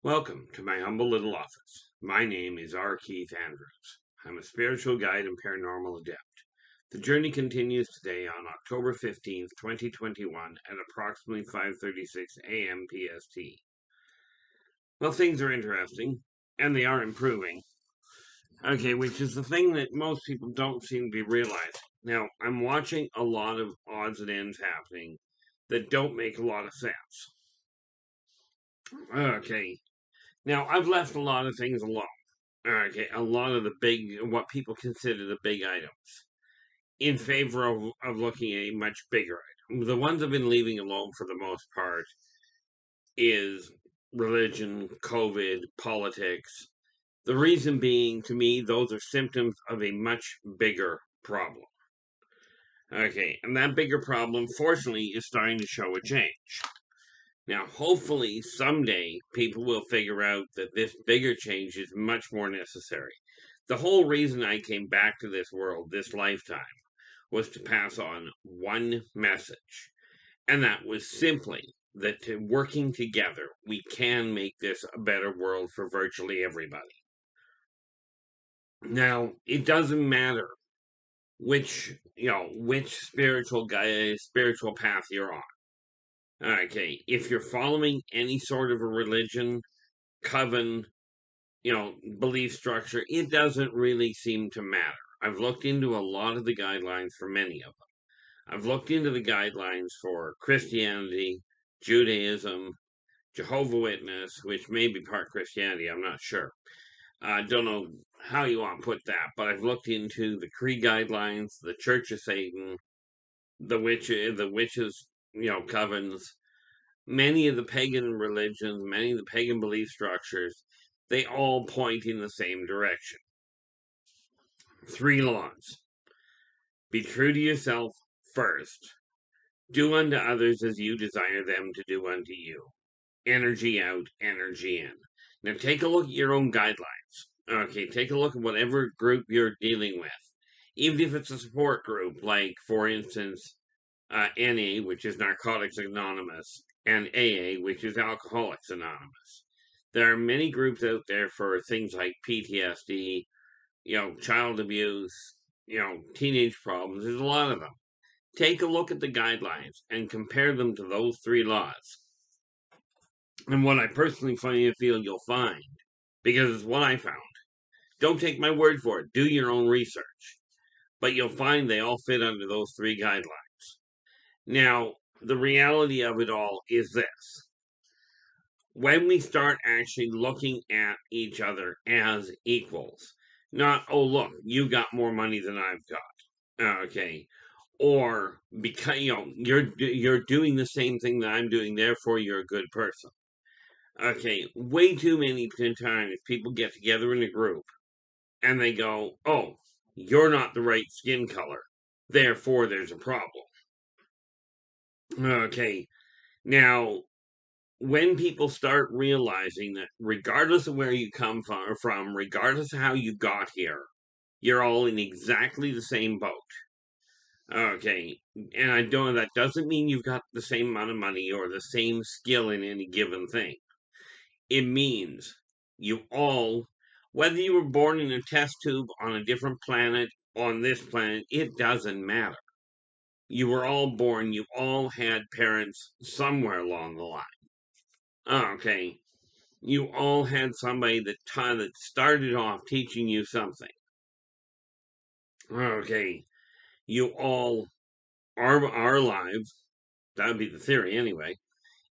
Welcome to my humble little office. My name is R. Keith Andrews. I'm a spiritual guide and paranormal adept. The journey continues today on October 15th, 2021 at approximately 5:36 a.m. PST. Well, things are interesting, and they are improving. Okay, which is the thing that most people don't seem to be realizing. Now, I'm watching a lot of odds and ends happening that don't make a lot of sense. Okay, now I've left a lot of things alone. Okay, a lot of what people consider the big items, in favor of looking at a much bigger item. The ones I've been leaving alone for the most part is religion, COVID, politics. The reason being, to me, those are symptoms of a much bigger problem. Okay, and that bigger problem, fortunately, is starting to show a change. Now, hopefully, someday people will figure out that this bigger change is much more necessary. The whole reason I came back to this world, this lifetime, was to pass on one message. And that was simply that working together, we can make this a better world for virtually everybody. Now, it doesn't matter which spiritual path you're on. Okay, if you're following any sort of a religion, coven, belief structure, it doesn't really seem to matter. I've looked into a lot of the guidelines for many of them. I've looked into the guidelines for Christianity, Judaism, Jehovah's Witness, which may be part Christianity, I'm not sure. I don't know how you want to put that, but I've looked into the Cree guidelines, the Church of Satan, the witches, covens, many of the pagan religions, many of the pagan belief structures, they all point in the same direction. 3 laws. Be true to yourself first. Do unto others as you desire them to do unto you. Energy out, energy in. Now take a look at your own guidelines. Okay, take a look at whatever group you're dealing with. Even if it's a support group, like, for instance, NA, which is Narcotics Anonymous, and AA, which is Alcoholics Anonymous. There are many groups out there for things like PTSD, child abuse, teenage problems. There's a lot of them. Take a look at the guidelines and compare them to those 3 laws. And what I personally feel you'll find, because it's what I found. Don't take my word for it. Do your own research. But you'll find they all fit under those 3 guidelines. Now, the reality of it all is this. When we start actually looking at each other as equals, not, oh, look, you got more money than I've got. Okay. Or because you're doing the same thing that I'm doing, therefore you're a good person. Okay, way too many times people get together in a group and they go, oh, you're not the right skin color, therefore there's a problem. Okay, now, when people start realizing that regardless of where you come from, regardless of how you got here, you're all in exactly the same boat. Okay, and that doesn't mean you've got the same amount of money or the same skill in any given thing. It means you all, whether you were born in a test tube on a different planet, on this planet, it doesn't matter. You were all born, you all had parents somewhere along the line. Okay, you all had somebody that started off teaching you something. Okay, you all are alive. That would be the theory anyway.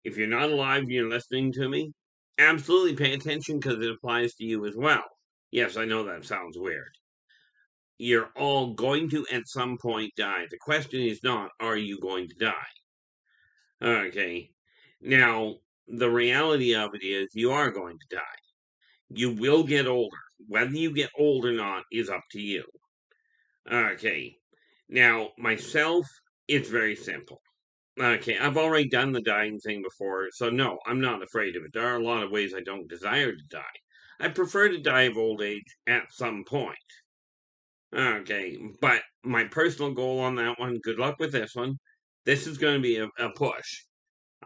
If you're not alive and you're listening to me, absolutely pay attention because it applies to you as well. Yes, I know that sounds weird. You're all going to at some point die. The question is not, are you going to die? Okay. Now, the reality of it is you are going to die. You will get older. Whether you get old or not is up to you. Okay. Now, myself, it's very simple. Okay, I've already done the dying thing before, so no, I'm not afraid of it. There are a lot of ways I don't desire to die. I prefer to die of old age at some point. Okay, but my personal goal on that one, good luck with this one. This is going to be a push.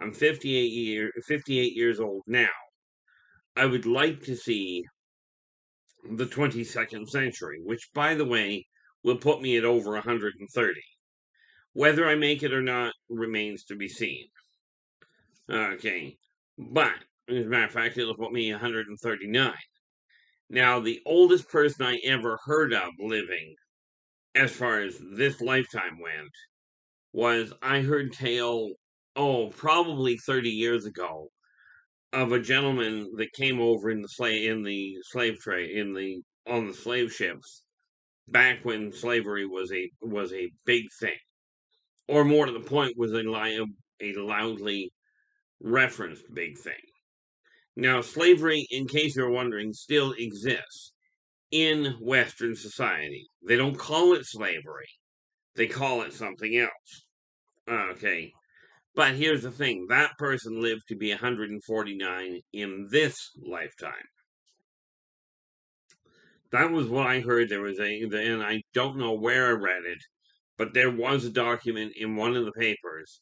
I'm 58 years old now. I would like to see the 22nd century, which, by the way, will put me at over 130. Whether I make it or not remains to be seen. Okay. But, as a matter of fact, it'll put me 139. Now, the oldest person I ever heard of living, as far as this lifetime went, was I heard tale, probably 30 years ago, of a gentleman that came over in the slave trade on the slave ships back when slavery was a big thing, or more to the point, was a loudly referenced big thing. Now, slavery, in case you're wondering, still exists in Western society. They don't call it slavery; they call it something else. Okay, but here's the thing: that person lived to be 149 in this lifetime. That was what I heard. And I don't know where I read it, but there was a document in one of the papers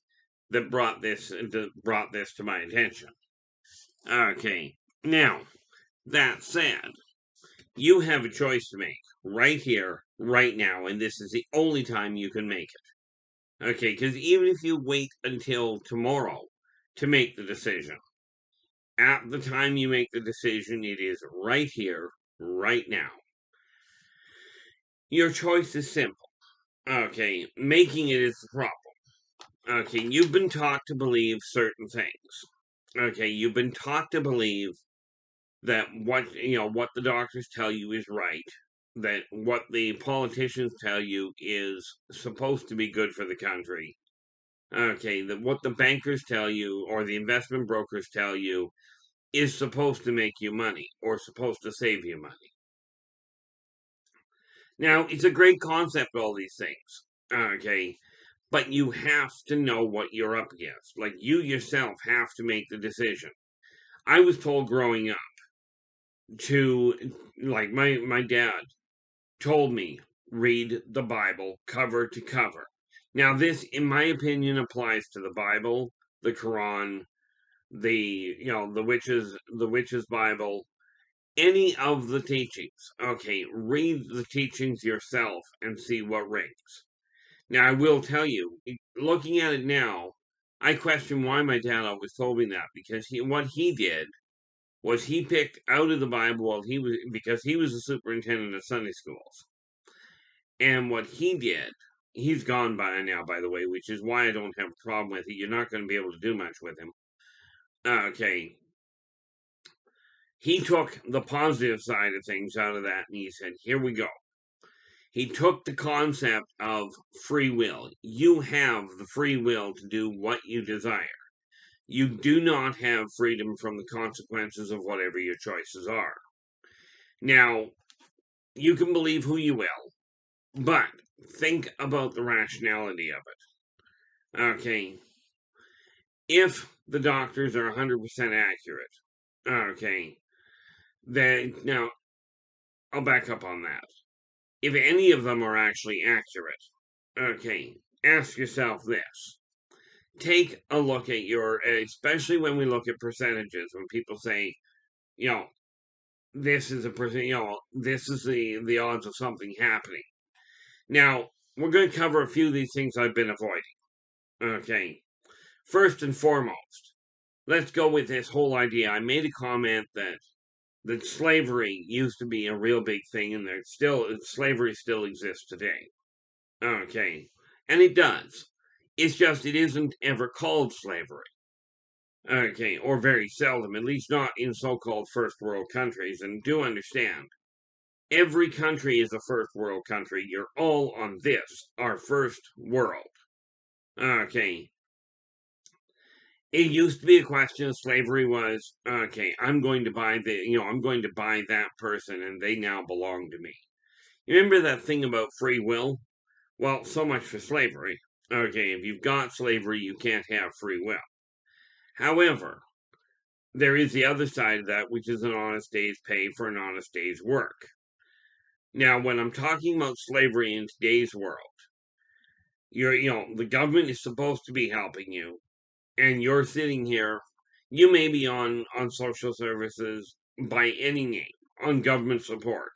that brought this to my attention. Okay, now that said, you have a choice to make right here, right now, and this is the only time you can make it. Okay, because even if you wait until tomorrow to make the decision, at the time you make the decision, it is right here, right now. Your choice is simple. Okay, making it is the problem. Okay, you've been taught to believe certain things. Okay, you've been taught to believe that what the doctors tell you is right, that what the politicians tell you is supposed to be good for the country. Okay, that what the bankers tell you or the investment brokers tell you is supposed to make you money or supposed to save you money. Now, it's a great concept, all these things. Okay, but you have to know what you're up against. Like, you yourself have to make the decision. I was told growing up like, my dad told me, read the Bible cover to cover. Now, this, in my opinion, applies to the Bible, the Quran, the witches' Bible, any of the teachings. Okay, read the teachings yourself and see what rings. Now, I will tell you, looking at it now, I question why my dad always told me that, because what he did was he picked out of the Bible because he was a superintendent of Sunday schools. And what he did, he's gone by now, by the way, which is why I don't have a problem with it. You're not going to be able to do much with him. Okay. He took the positive side of things out of that and he said, here we go. He took the concept of free will. You have the free will to do what you desire. You do not have freedom from the consequences of whatever your choices are. Now, you can believe who you will, but think about the rationality of it. Okay, if the doctors are 100% accurate, okay, then now I'll back up on that. If any of them are actually accurate, okay, ask yourself this. Take a look at especially when we look at percentages, when people say, this is this is the odds of something happening. Now, we're going to cover a few of these things I've been avoiding. Okay, first and foremost, let's go with this whole idea. I made a comment that slavery used to be a real big thing, and slavery still exists today. Okay, and it does. It's just it isn't ever called slavery. Okay, or very seldom, at least not in so-called first world countries. And do understand, every country is a first world country. You're all on this, our first world. Okay. It used to be a question of slavery was, okay, I'm going to buy that person and they now belong to me. You remember that thing about free will? Well, so much for slavery. Okay, if you've got slavery, you can't have free will. However, there is the other side of that, which is an honest day's pay for an honest day's work. Now, when I'm talking about slavery in today's world, the government is supposed to be helping you, and you're sitting here. You may be on social services, by any name on government support.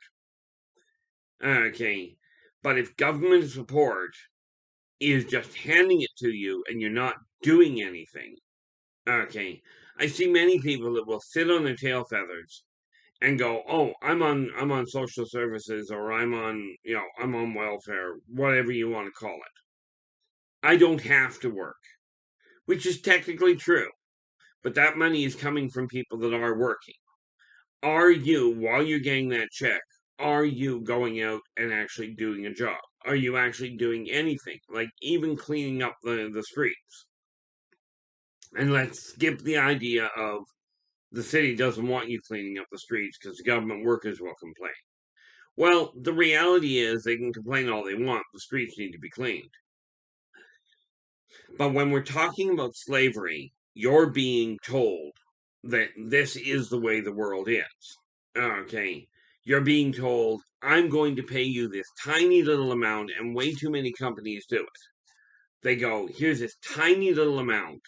Okay, but if government support is just handing it to you and you're not doing anything, okay, I see many people that will sit on their tail feathers and go, "Oh, I'm on social services, or I'm on welfare, whatever you want to call it. I don't have to work," which is technically true, but that money is coming from people that are working. Are you, while you're getting that check, are you going out and actually doing a job? Are you actually doing anything, like even cleaning up the streets? And let's skip the idea of the city doesn't want you cleaning up the streets because the government workers will complain. Well, the reality is they can complain all they want. The streets need to be cleaned. But when we're talking about slavery, you're being told that this is the way the world is. Okay. You're being told, I'm going to pay you this tiny little amount, and way too many companies do it. They go, here's this tiny little amount,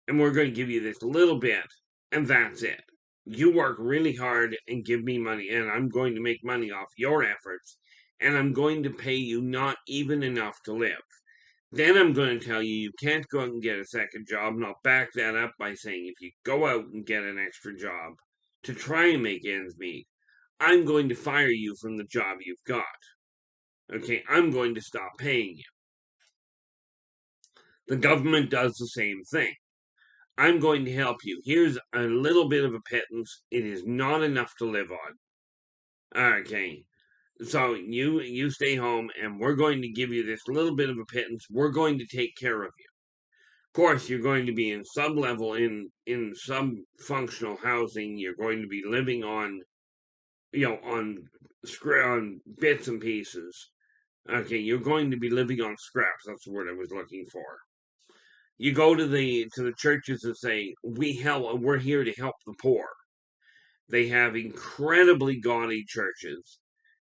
and we're going to give you this little bit, and that's it. You work really hard and give me money, and I'm going to make money off your efforts, and I'm going to pay you not even enough to live. Then I'm going to tell you you can't go out and get a second job, and I'll back that up by saying if you go out and get an extra job to try and make ends meet, I'm going to fire you from the job you've got. Okay, I'm going to stop paying you. The government does the same thing. I'm going to help you. Here's a little bit of a pittance. It is not enough to live on. Okay. So you stay home and we're going to give you this little bit of a pittance. We're going to take care of you. Of course, you're going to be in sub-level, in sub-functional housing. You're going to be living on, on bits and pieces. Okay, you're going to be living on scraps. That's the word I was looking for. You go to the churches and say, we're here to help the poor. They have incredibly gaudy churches,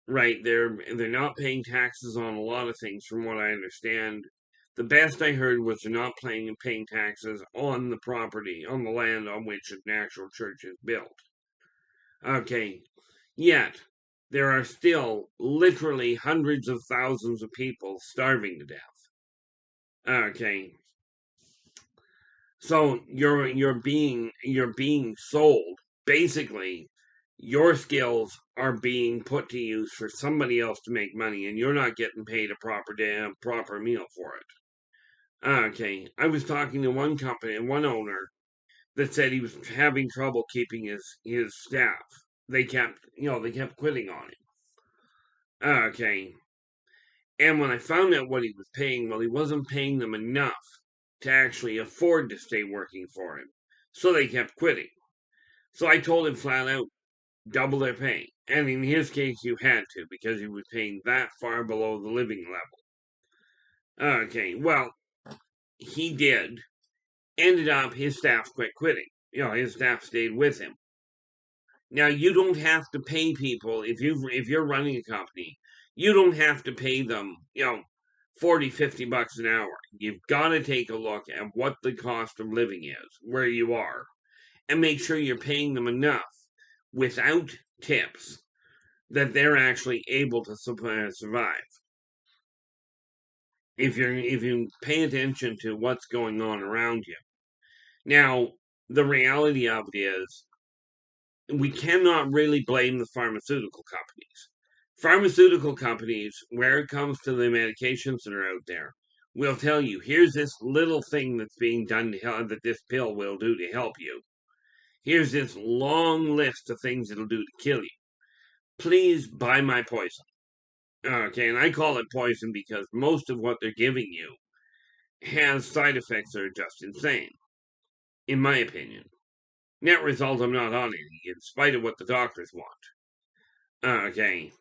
right? They're not paying taxes on a lot of things, from what I understand. The best I heard was they're not paying taxes on the property, on the land on which an actual church is built. Okay, yet there are still literally hundreds of thousands of people starving to death. Okay, so you're being sold. Basically, your skills are being put to use for somebody else to make money, and you're not getting paid a proper meal for it. Okay, I was talking to one company, one owner that said he was having trouble keeping his staff. They kept quitting on him. Okay, and when I found out what he was paying, well, he wasn't paying them enough to actually afford to stay working for him. So they kept quitting. So I told him flat out, double their pay. And in his case, you had to, because he was paying that far below the living level. Okay, well, he did. Ended up, his staff quit quitting. His staff stayed with him. Now, you don't have to pay people, if you're running a company, you don't have to pay them, 40, 50 bucks an hour. You've got to take a look at what the cost of living is, where you are, and make sure you're paying them enough without tips that they're actually able to survive. If you pay attention to what's going on around you. Now, the reality of it is, we cannot really blame the pharmaceutical companies. Pharmaceutical companies, where it comes to the medications that are out there, will tell you, here's this little thing that's being done to help, that this pill will do to help you. Here's this long list of things it'll do to kill you. Please buy my poison. Okay, and I call it poison because most of what they're giving you has side effects that are just insane, in my opinion. Net result, I'm not on any, in spite of what the doctors want. Okay.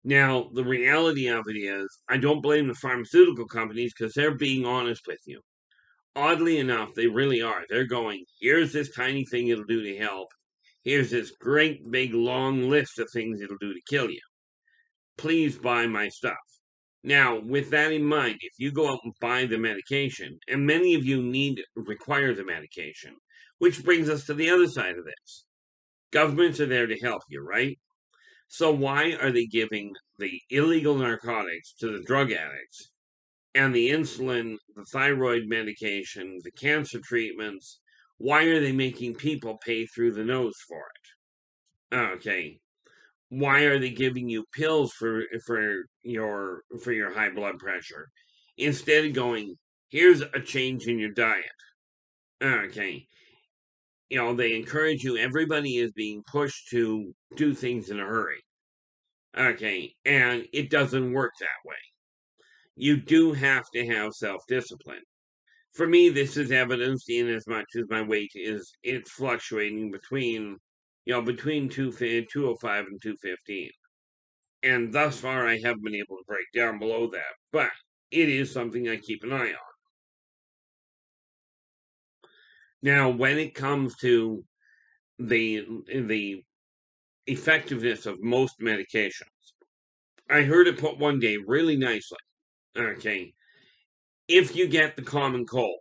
Now, the reality of it is, I don't blame the pharmaceutical companies because they're being honest with you. Oddly enough, they really are. They're going, here's this tiny thing it'll do to help. Here's this great big long list of things it'll do to kill you. Please buy my stuff. Now, with that in mind, if you go out and buy the medication, and many of you require the medication, which brings us to the other side of this. Governments are there to help you, right? So why are they giving the illegal narcotics to the drug addicts and the insulin, the thyroid medication, the cancer treatments? Why are they making people pay through the nose for it? Okay. Why are they giving you pills for your high blood pressure instead of going, here's a change in your diet? Okay. They encourage you, everybody is being pushed to do things in a hurry. Okay, and it doesn't work that way. You do have to have self-discipline. For me, this is evidenced in as much as my weight it's fluctuating between 205 and 215. And thus far, I haven't been able to break down below that, but it is something I keep an eye on. Now, when it comes to the effectiveness of most medications, I heard it put one day really nicely. Okay, if you get the common cold,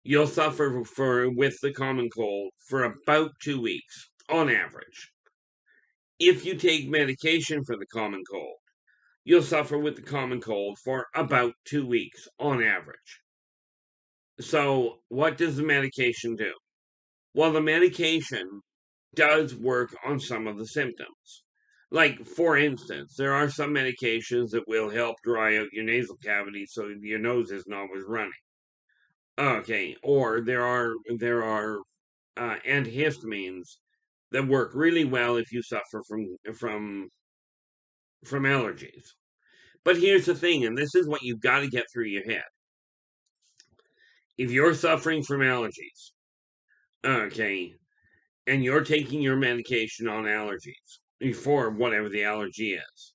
you'll suffer with the common cold for about 2 weeks on average. If you take medication for the common cold, you'll suffer with the common cold for about 2 weeks on average. So, what does the medication do? Well, the medication does work on some of the symptoms. Like, for instance, there are some medications that will help dry out your nasal cavity so your nose isn't always running. Okay, or there are antihistamines that work really well if you suffer from allergies. But here's the thing, and this is what you've got to get through your head. If you're suffering from allergies, okay, and you're taking your medication on allergies for whatever the allergy is,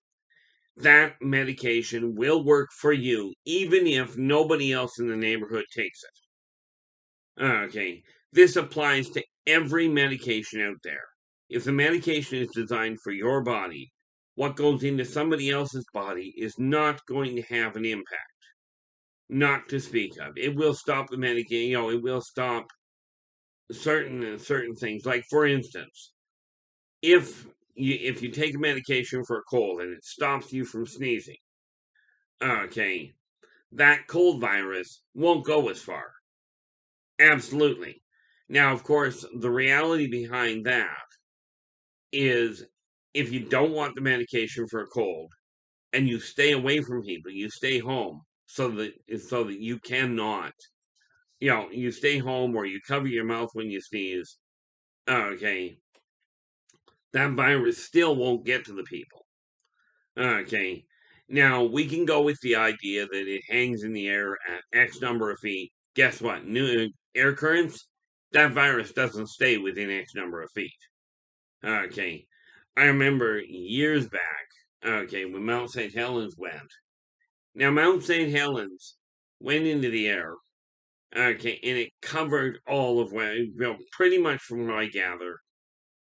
that medication will work for you even if nobody else in the neighborhood takes it. Okay, this applies to every medication out there. If the medication is designed for your body, what goes into somebody else's body is not going to have an impact. Not to speak of. It will stop the medication, it will stop certain things. Like, for instance, if you take a medication for a cold and it stops you from sneezing, okay, that cold virus won't go as far. Absolutely. Now, of course, the reality behind that is if you don't want the medication for a cold and you stay away from people, you stay home so that you cannot, you stay home or you cover your mouth when you sneeze. Okay, that virus still won't get to the people. Okay, now we can go with the idea that it hangs in the air at X number of feet. Guess what? New air currents. That virus doesn't stay within X number of feet. Okay, I remember years back. Okay, when Mount St. Helens went. Now Mount St. Helens went into the air. Okay, and it covered all of pretty much from what I gather,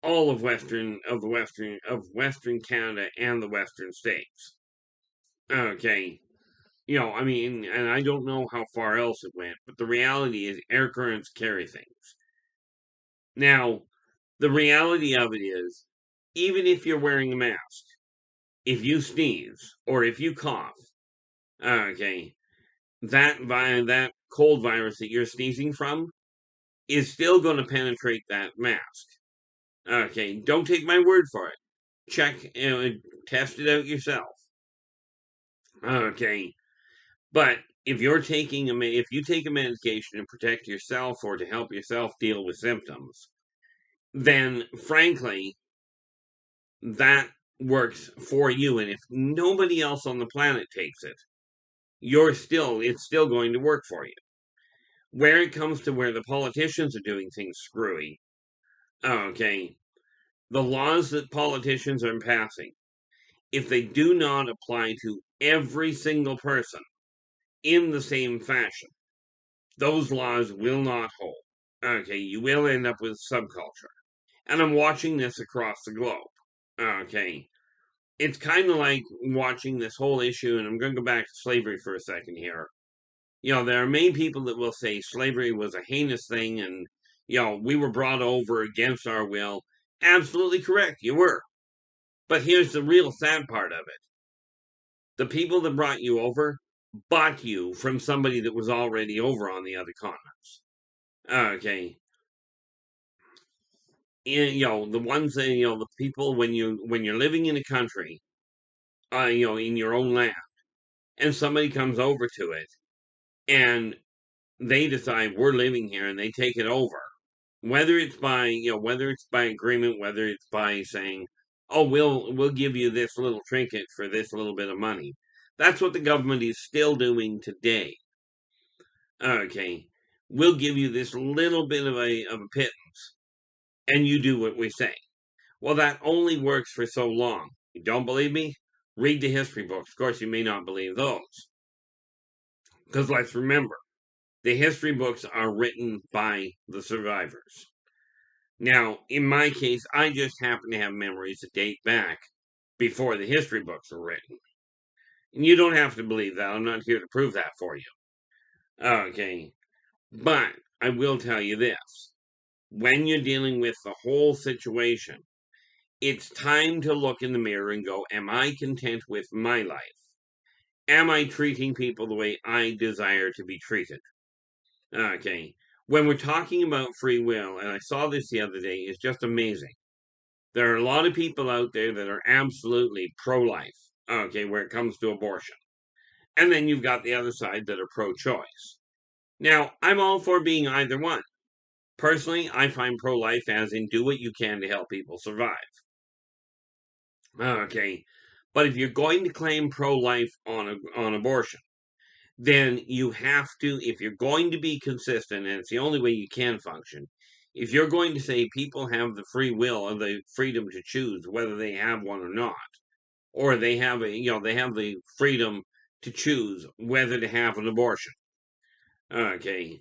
all of Western Canada and the Western states. Okay, I mean, and I don't know how far else it went, but the reality is air currents carry things. Now, the reality of it is, even if you're wearing a mask, if you sneeze or if you cough, okay, that cold virus that you're sneezing from is still going to penetrate that mask. Okay, don't take my word for it. Check and test it out yourself. Okay, but if you take a medication to protect yourself or to help yourself deal with symptoms, then frankly, that works for you. And if nobody else on the planet takes it, it's still going to work for you. Where it comes to where the politicians are doing things screwy, okay, the laws that politicians are passing, if they do not apply to every single person in the same fashion, those laws will not hold. Okay, you will end up with subculture. And I'm watching this across the globe. Okay. it's kind of like watching this whole issue, and I'm going to go back to slavery for a second here. There are many people that will say slavery was a heinous thing and, we were brought over against our will. Absolutely correct, you were. But here's the real sad part of it. The people that brought you over bought you from somebody that was already over on the other continents. Okay. The ones that, the people when you're living in a country, in your own land, and somebody comes over to it, and they decide we're living here, and they take it over, whether it's by agreement, whether it's by saying, oh, we'll give you this little trinket for this little bit of money. That's what the government is still doing today. Okay, we'll give you this little bit of a pittance, and you do what we say. Well, that only works for so long. You don't believe me? Read the history books. Of course, you may not believe those. Because let's remember, the history books are written by the survivors. Now, in my case, I just happen to have memories that date back before the history books were written. And you don't have to believe that. I'm not here to prove that for you. Okay. But I will tell you this. When you're dealing with the whole situation, it's time to look in the mirror and go, am I content with my life? Am I treating people the way I desire to be treated? Okay. When we're talking about free will, and I saw this the other day, it's just amazing. There are a lot of people out there that are absolutely pro-life, okay, where it comes to abortion. And then you've got the other side that are pro-choice. Now, I'm all for being either one. Personally, I find pro-life as in do what you can to help people survive. Okay. But if you're going to claim pro-life on abortion, then you have to, if you're going to be consistent, and it's the only way you can function, if you're going to say people have the free will or the freedom to choose whether they have one or not, or they have they have the freedom to choose whether to have an abortion, okay,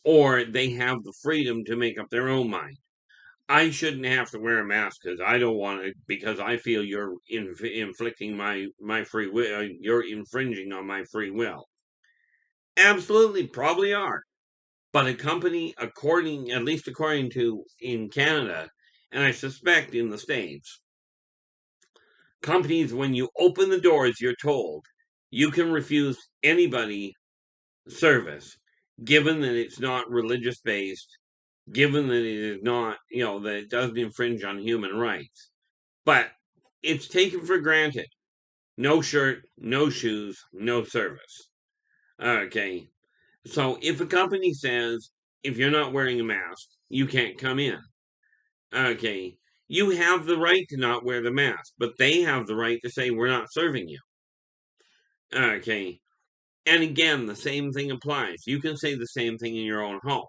or they have the freedom to make up their own mind. I shouldn't have to wear a mask because I don't want to, because I feel you're inflicting my free will, you're infringing on my free will. Absolutely, probably are. But a company, at least according to in Canada, and I suspect in the States, companies, when you open the doors, you're told you can refuse anybody service, given that it's not religious based, given that it is not, that it doesn't infringe on human rights. But it's taken for granted. No shirt, no shoes, no service. Okay. So if a company says, if you're not wearing a mask, you can't come in. Okay. You have the right to not wear the mask, but they have the right to say, we're not serving you. Okay. And again, the same thing applies. You can say the same thing in your own home.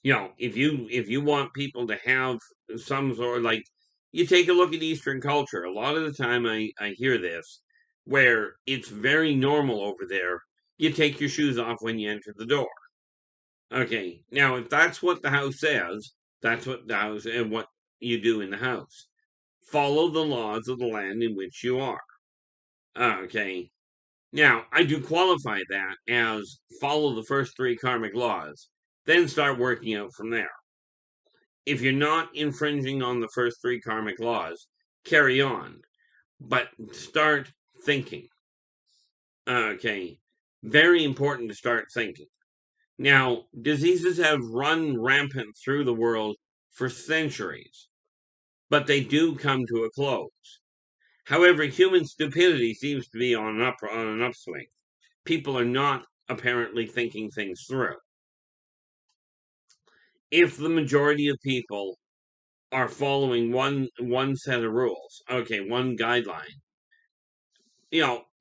If you want people to have some sort of, like, you take a look at Eastern culture, a lot of the time I hear this, where it's very normal over there, you take your shoes off when you enter the door. Okay, now if that's what the house says, that's what the house and what you do in the house. Follow the laws of the land in which you are. Okay. Now, I do qualify that as follow the first 3 karmic laws, then start working out from there. If you're not infringing on the first 3 karmic laws, carry on, but start thinking. Okay. Very important to start thinking. Now, diseases have run rampant through the world for centuries, but they do come to a close. However, human stupidity seems to be on an upswing. People are not apparently thinking things through. If the majority of people are following one set of rules, okay, one guideline,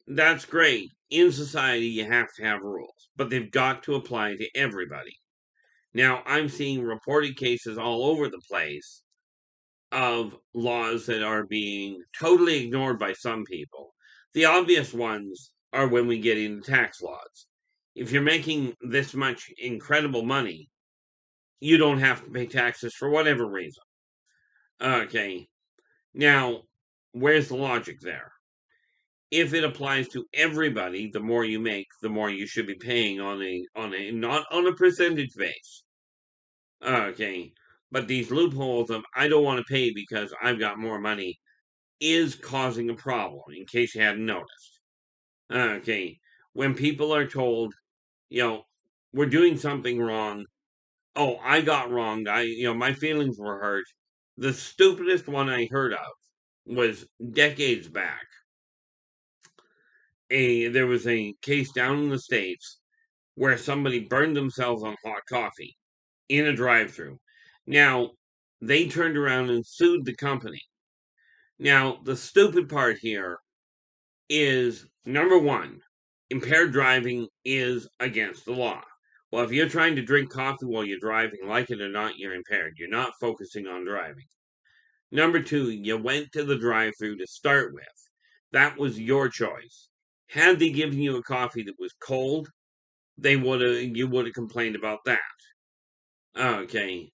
that's great. In society, you have to have rules, but they've got to apply to everybody. Now, I'm seeing reported cases all over the place of laws that are being totally ignored by some people. The obvious ones are when we get into tax laws. If you're making this much incredible money, you don't have to pay taxes for whatever reason. Okay. Now, where's the logic there? If it applies to everybody, the more you make, the more you should be paying on a not on a percentage base. Okay. But these loopholes of I don't want to pay because I've got more money is causing a problem, in case you hadn't noticed. Okay. When people are told, we're doing something wrong. Oh, I got wronged. My feelings were hurt. The stupidest one I heard of was decades back. There was a case down in the States where somebody burned themselves on hot coffee in a drive-through. Now, they turned around and sued the company. Now, the stupid part here is, number one, impaired driving is against the law. Well, if you're trying to drink coffee while you're driving, like it or not, you're impaired. You're not focusing on driving. Number two, you went to the drive-through to start with. That was your choice. Had they given you a coffee that was cold, you would have complained about that. Okay.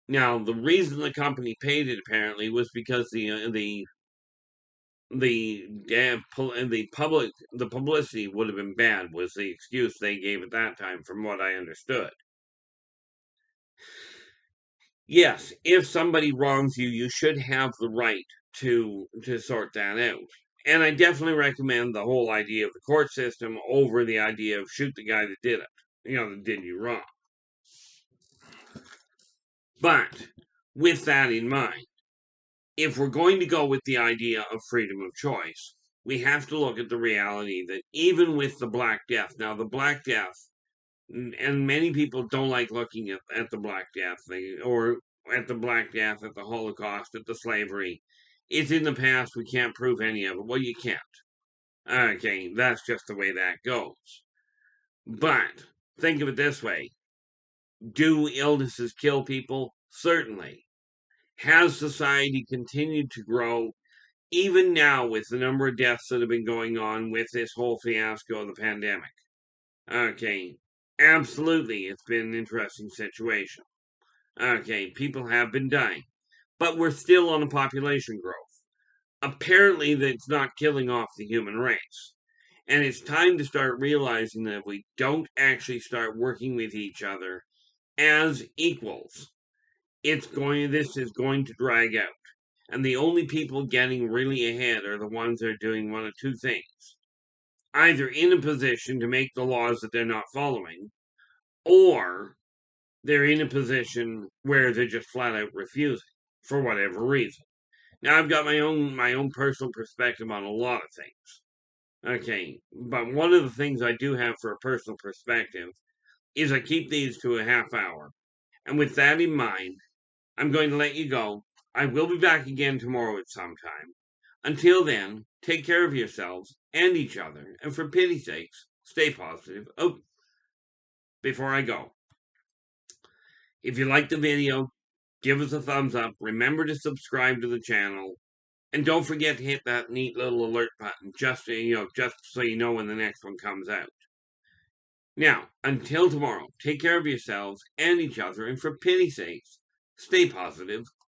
Now, the reason the company paid it apparently was because the publicity would have been bad, was the excuse they gave at that time, from what I understood. Yes, if somebody wrongs you, you should have the right to sort that out. And I definitely recommend the whole idea of the court system over the idea of shoot the guy that did it, that did you wrong. But with that in mind, if we're going to go with the idea of freedom of choice, we have to look at the reality that even with the Black Death, now the Black Death, and many people don't like looking at the Black Death thing, or at the Black Death, at the Holocaust, at the slavery. It's in the past, we can't prove any of it. Well, you can't. Okay, that's just the way that goes. But think of it this way. Do illnesses kill people? Certainly. Has society continued to grow, even now with the number of deaths that have been going on with this whole fiasco of the pandemic? Okay, absolutely, it's been an interesting situation. Okay, people have been dying, but we're still on a population growth. Apparently, that's not killing off the human race. And it's time to start realizing that if we don't actually start working with each other as equals, this is going to drag out. And the only people getting really ahead are the ones that are doing one of two things. Either in a position to make the laws that they're not following, or they're in a position where they're just flat out refusing for whatever reason. Now I've got my own personal perspective on a lot of things. Okay, but one of the things I do have for a personal perspective is I keep these to a half hour. And with that in mind, I'm going to let you go. I will be back again tomorrow at some time. Until then, take care of yourselves and each other, and for pity's sakes, stay positive. Oh, before I go, if you like the video, give us a thumbs up. Remember to subscribe to the channel. And don't forget to hit that neat little alert button just so you know when the next one comes out. Now, until tomorrow, take care of yourselves and each other, and for pity's sakes, stay positive.